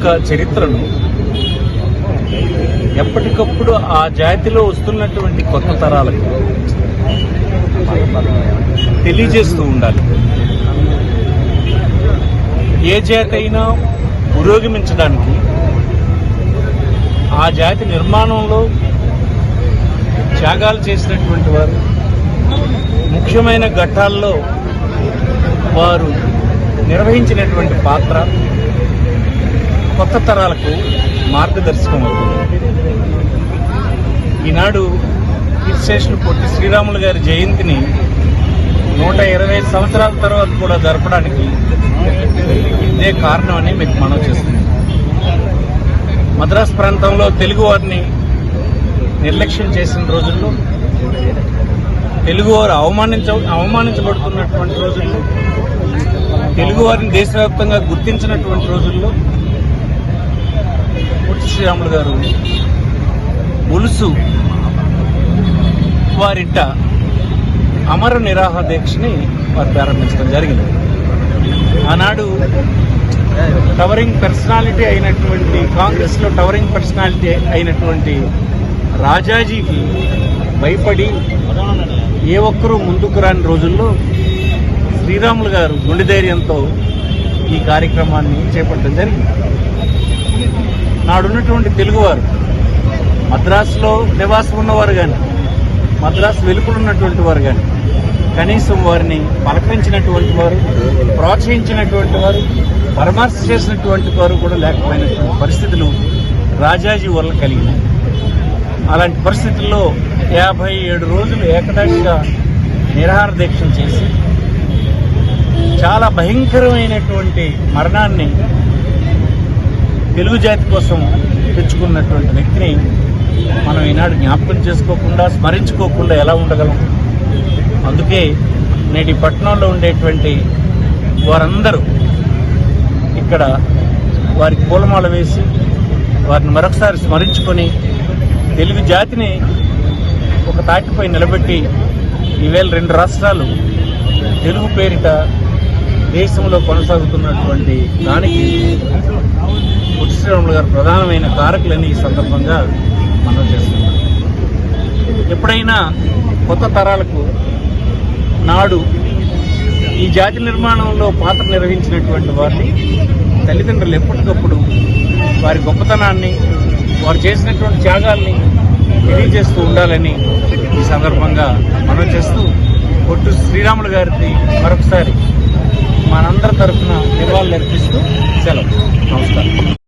యొక్క చరిత్రను ఎప్పటికప్పుడు ఆ జాతిలో వస్తున్నటువంటి కొత్త తరాలకు తెలియజేస్తూ ఉండాలి. ఏ జాతి అయినా పురోగమించడానికి ఆ జాతి నిర్మాణంలో త్యాగాలు చేసినటువంటి వారు, ముఖ్యమైన ఘట్టాల్లో వారు నిర్వహించినటువంటి పాత్ర కొత్త తరాలకు మార్గదర్శకం అవుతుంది. ఈనాడు కీర్తిశేషులు పొట్టి శ్రీరాములు గారి జయంతిని 120 సంవత్సరాల తర్వాత కూడా జరపడానికి ఇదే కారణం అని మీకు మనవి చేస్తుంది. మద్రాసు ప్రాంతంలో తెలుగు వారిని నిర్లక్ష్యం చేసిన రోజుల్లో, తెలుగువారు అవమానించబడుతున్నటువంటి రోజుల్లో, తెలుగువారిని దేశవ్యాప్తంగా గుర్తించినటువంటి రోజుల్లో పొట్టి శ్రీరాములు గారు ఉలుసు వారింట అమర నిరాహార దీక్షని వారు ప్రారంభించడం జరిగింది. ఆనాడు టవరింగ్ పర్సనాలిటీ అయినటువంటి, కాంగ్రెస్లో టవరింగ్ పర్సనాలిటీ అయినటువంటి రాజాజీకి భయపడి ఏ ఒక్కరూ ముందుకు రాని రోజుల్లో శ్రీరాములు గారు గుండె ధైర్యంతో ఈ కార్యక్రమాన్ని చేపట్టడం జరిగింది. నాడున్నటువంటి తెలుగువారు, మద్రాసులో నివాసం ఉన్నవారు కానీ, మద్రాసు వెలుపడున్నటువంటి వారు కానీ, కనీసం వారిని పలకరించినటువంటి వారు, ప్రోత్సహించినటువంటి వారు, పరామర్శ చేసినటువంటి వారు కూడా లేకపోయినటువంటి పరిస్థితులు రాజాజీ వల్ల కలిగినాయి. అలాంటి పరిస్థితుల్లో 57 రోజులు ఏకదాటిగా నిరాహార దీక్షలు చేసి చాలా భయంకరమైనటువంటి మరణాన్ని తెలుగు జాతి కోసం తెచ్చుకున్నటువంటి వ్యక్తిని మనం ఈనాడు జ్ఞాపకం చేసుకోకుండా, స్మరించుకోకుండా ఎలా ఉండగలం? అందుకే నేటి పట్టణంలో ఉండేటువంటి వారందరూ ఇక్కడ వారికి పూలమాల వేసి వారిని మరొకసారి స్మరించుకొని తెలుగు జాతిని ఒక తాటిపై నిలబెట్టి ఈవేళ 2 రాష్ట్రాలు తెలుగు పేరిట దేశంలో కొనసాగుతున్నటువంటి దానికి పొట్టి శ్రీరాములు గారు ప్రధానమైన కారకులని ఈ సందర్భంగా మనం చేస్తున్నాం. ఎప్పుడైనా కొత్త తరాలకు నాడు ఈ జాతి నిర్మాణంలో పాత్ర నిర్వహించినటువంటి వారిని తల్లిదండ్రులు ఎప్పటికప్పుడు వారి గొప్పతనాన్ని, వారు చేసినటువంటి త్యాగాల్ని తెలియజేస్తూ ఉండాలని ఈ సందర్భంగా మనం చేస్తూ, పొట్టి శ్రీరాములు గారికి మరొకసారి మనందరి తరఫున నివాళులు అర్పిస్తూ సెలవు. నమస్కారం.